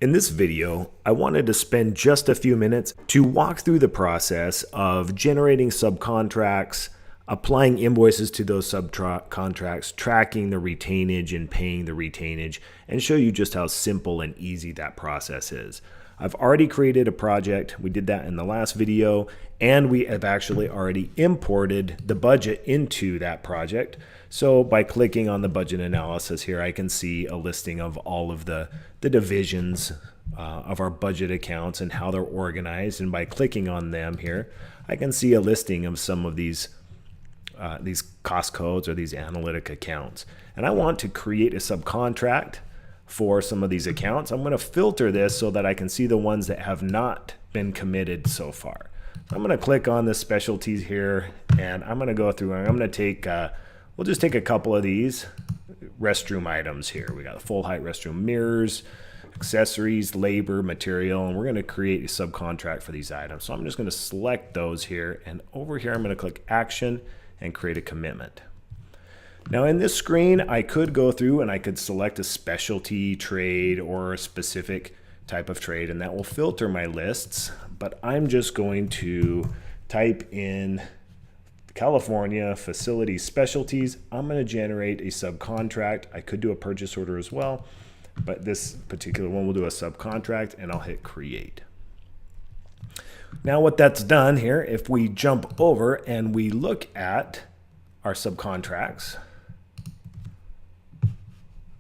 In this video, I wanted to spend just a few minutes to walk through the process of generating subcontracts, applying invoices to those subcontracts, tracking the retainage and paying the retainage, and show you just how simple and easy that process is. I've already created a project. We did that in the last video, and we have actually already imported the budget into that project. So by clicking on the budget analysis here, I can see a listing of all of the divisions of our budget accounts and how they're organized. And by clicking on them here, I can see a listing of some of these cost codes or these analytic accounts. And I want to create a subcontract for some of these accounts. I'm going to filter this so that I can see the ones that have not been committed so far. So I'm going to click on the specialties here, and I'm going to go through and I'm going to take, we'll just take a couple of these restroom items here. We got the full height restroom mirrors, accessories, labor, material, and we're going to create a subcontract for these items. So I'm just going to select those here, and over here I'm going to click action and create a commitment. Now in this screen, I could go through and I could select a specialty trade or a specific type of trade, and that will filter my lists, but I'm just going to type in California facility specialties. I'm going to generate a subcontract. I could do a purchase order as well, but this particular one will do a subcontract, and I'll hit create. Now what that's done here, if we jump over and we look at our subcontracts,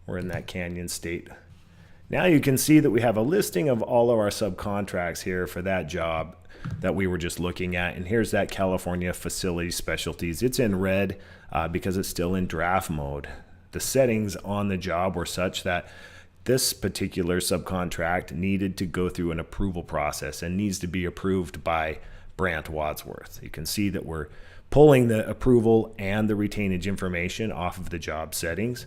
we're in that Canyon state. Now you can see that we have a listing of all of our subcontracts here for that job that we were just looking at. And here's that California facility specialties. It's in red because it's still in draft mode. The settings on the job were such that this particular subcontract needed to go through an approval process and needs to be approved by Brant Wadsworth. You can see that we're pulling the approval and the retainage information off of the job settings.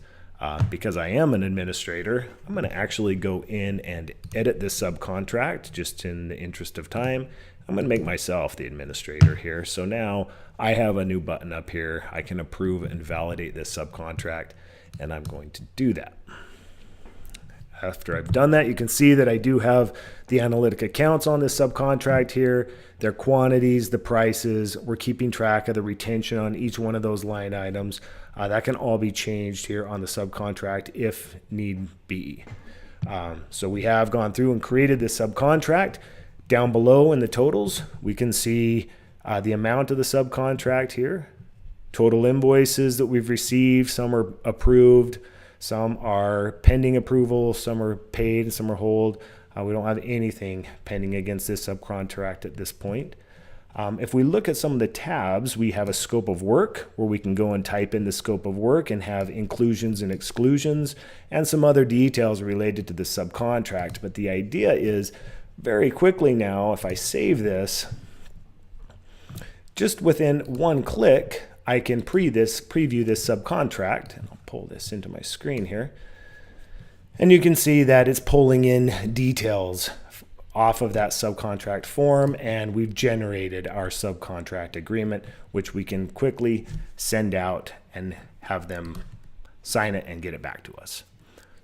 Because I am an administrator, I'm going to actually go in and edit this subcontract just in the interest of time. I'm going to make myself the administrator here. So now I have a new button up here. I can approve and validate this subcontract, and I'm going to do that. After I've done that, you can see that I do have the analytic accounts on this subcontract here, their quantities, the prices. We're keeping track of the retention on each one of those line items. That can all be changed here on the subcontract if need be. So we have gone through and created this subcontract. Down below in the totals, we can see the amount of the subcontract here, total invoices that we've received. Some are approved, some are pending approval, some are paid, some are hold. We don't have anything pending against this subcontract at this point. If we look at some of the tabs, we have a scope of work where we can go and type in the scope of work and have inclusions and exclusions and some other details related to the subcontract. But the idea is very quickly now, if I save this, just within one click, I can preview this subcontract. And I'll pull this into my screen here. And you can see that it's pulling in details off of that subcontract form, and we've generated our subcontract agreement, which we can quickly send out and have them sign it and get it back to us.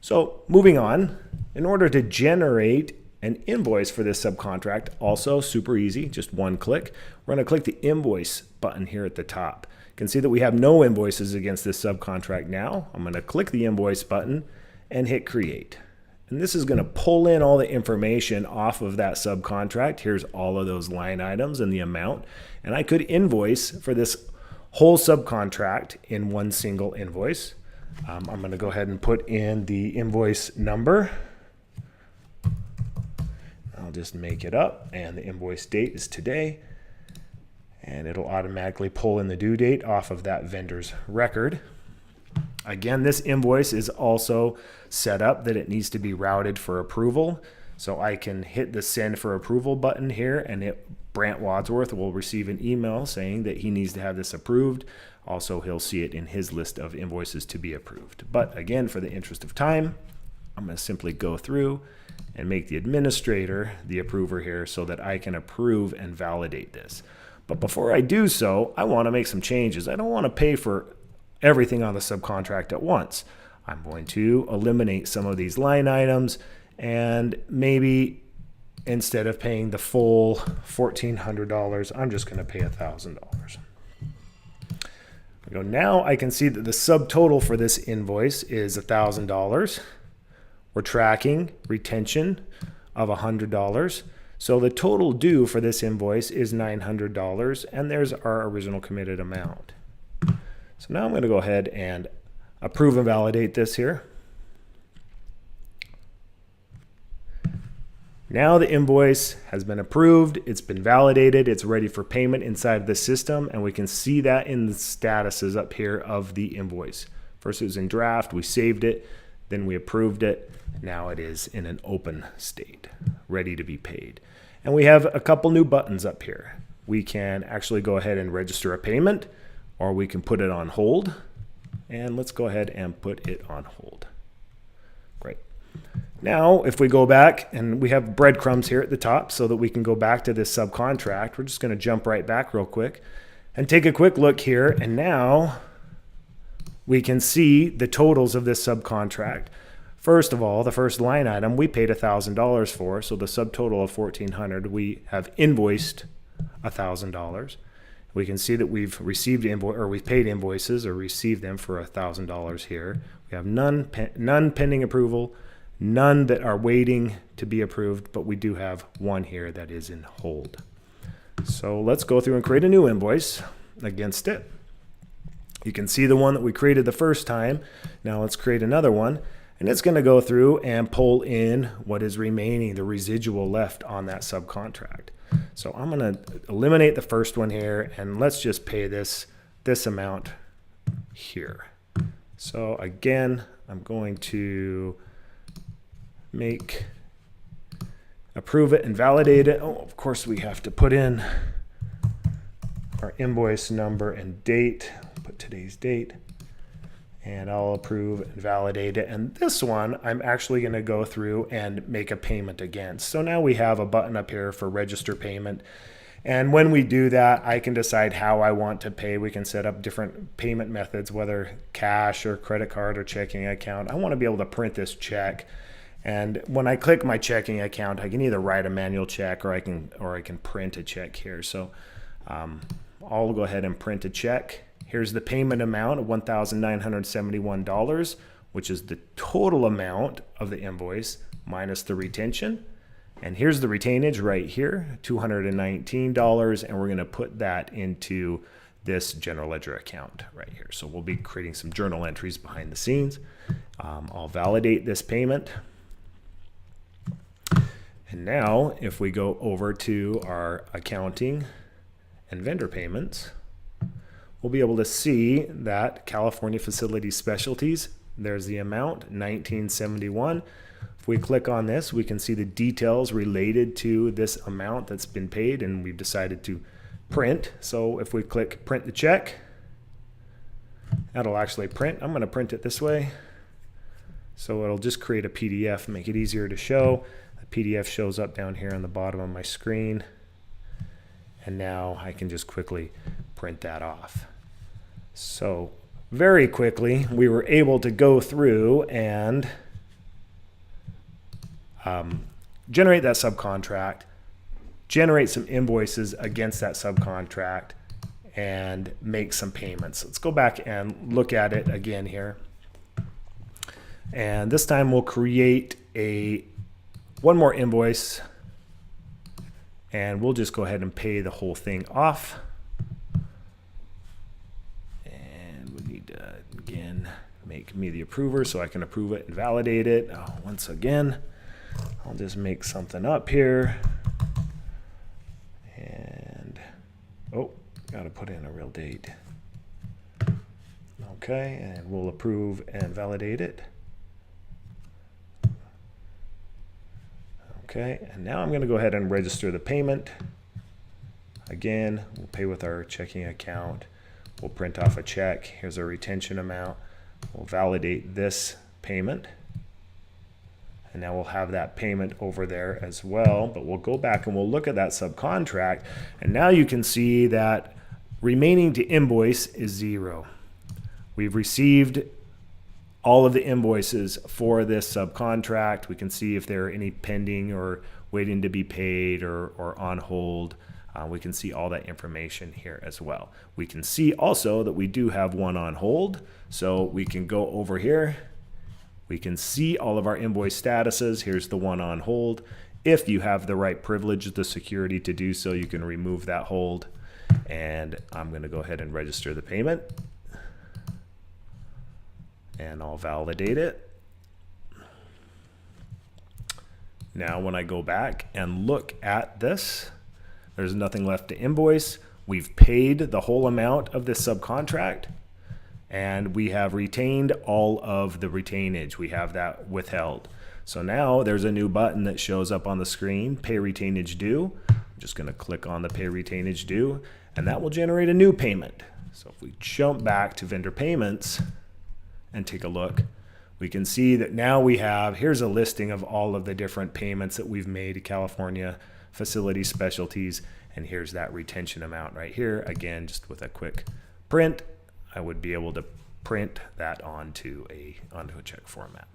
So moving on, in order to generate an invoice for this subcontract, also super easy, just one click. We're going to click the invoice button here at the top. You can see that we have no invoices against this subcontract now. I'm going to click the invoice button and hit create. And this is going to pull in all the information off of that subcontract. Here's all of those line items and the amount. And I could invoice for this whole subcontract in one single invoice. I'm going to go ahead and put in the invoice number. I'll just make it up, and the invoice date is today. And it'll automatically pull in the due date off of that vendor's record. Again, this invoice is also set up that it needs to be routed for approval. So I can hit the send for approval button here, and Brant Wadsworth will receive an email saying that he needs to have this approved. Also, he'll see it in his list of invoices to be approved. But again, for the interest of time, I'm going to simply go through and make the administrator the approver here so that I can approve and validate this. But before I do so, I want to make some changes. I don't want to pay for everything on the subcontract at once. I'm going to eliminate some of these line items And maybe instead of paying the full $1,400, I'm just going to pay $1,000. Now I can see that the subtotal for this invoice is $1,000. We're tracking retention of $100. So the total due for this invoice is $900, and there's our original committed amount. So now I'm going to go ahead and approve and validate this here. Now the invoice has been approved, it's been validated, it's ready for payment inside of the system, and we can see that in the statuses up here of the invoice. First it was in draft, we saved it, then we approved it. Now it is in an open state, ready to be paid. And we have a couple new buttons up here. We can actually go ahead and register a payment, or we can put it on hold. And let's go ahead and put it on hold. Great. Now, if we go back, and we have breadcrumbs here at the top so that we can go back to this subcontract, we're just going to jump right back real quick and take a quick look here. And now we can see the totals of this subcontract. First of all, the first line item we paid $1,000 for, so the subtotal of $1,400, we have invoiced $1,000. We can see that we've received we've paid invoices or received them for $1,000 here. We have none pending approval, none that are waiting to be approved, but we do have one here that is in hold. So let's go through and create a new invoice against it. You can see the one that we created the first time. Now let's create another one, and it's going to go through and pull in what is remaining, the residual left on that subcontract. So I'm going to eliminate the first one here, and let's just pay this amount here. So again, I'm going to approve it and validate it. Oh, of course we have to put in our invoice number and date. Put today's date, and I'll approve and validate it. And this one, I'm actually going to go through and make a payment against. So now we have a button up here for register payment. And when we do that, I can decide how I want to pay. We can set up different payment methods, whether cash or credit card or checking account. I want to be able to print this check. And when I click my checking account, I can either write a manual check or I can print a check here. So I'll go ahead and print a check. Here's the payment amount of $1,971, which is the total amount of the invoice minus the retention. And here's the retainage right here, $219, and we're going to put that into this general ledger account right here. So we'll be creating some journal entries behind the scenes. I'll validate this payment. And now if we go over to our accounting and vendor payments, we'll be able to see that California Facility Specialties, there's the amount, $1971. If we click on this, we can see the details related to this amount that's been paid, and we've decided to print. So if we click print the check, that'll actually print. I'm going to print it this way. So it'll just create a PDF, make it easier to show. The PDF shows up down here on the bottom of my screen. And now I can just quickly print that off. So very quickly, we were able to go through and generate that subcontract, generate some invoices against that subcontract, and make some payments. Let's go back and look at it again here. And this time we'll create one more invoice, and we'll just go ahead and pay the whole thing off. And we need to, again, make me the approver so I can approve it and validate it. Once again, I'll just make something up here. And, got to put in a real date. Okay, and we'll approve and validate it. Okay, and now I'm going to go ahead and register the payment. Again, we'll pay with our checking account. We'll print off a check. Here's our retention amount. We'll validate this payment. And now we'll have that payment over there as well. But we'll go back and we'll look at that subcontract. And now you can see that remaining to invoice is 0. We've received all of the invoices for this subcontract. We can see if there are any pending or waiting to be paid or on hold. We can see all that information here as well. We can see also that we do have one on hold. So we can go over here. We can see all of our invoice statuses. Here's the one on hold. If you have the right privilege, the security to do so, you can remove that hold. And I'm going to go ahead and register the payment. And I'll validate it. Now when I go back and look at this, there's nothing left to invoice. We've paid the whole amount of this subcontract, and we have retained all of the retainage. We have that withheld. So now there's a new button that shows up on the screen, Pay Retainage Due. I'm just going to click on the Pay Retainage Due, and that will generate a new payment. So if we jump back to vendor payments and take a look, we can see that now we have, here's a listing of all of the different payments that we've made to California Facility Specialties, and here's that retention amount right here. Again, just with a quick print, I would be able to print that onto a check format.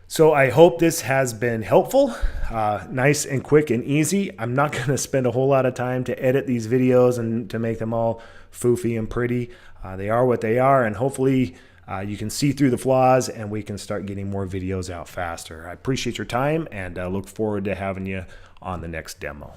So I hope this has been helpful, nice and quick and easy. I'm not going to spend a whole lot of time to edit these videos and to make them all foofy and pretty. They are what they are, and hopefully you can see through the flaws and we can start getting more videos out faster. I appreciate your time and look forward to having you on the next demo.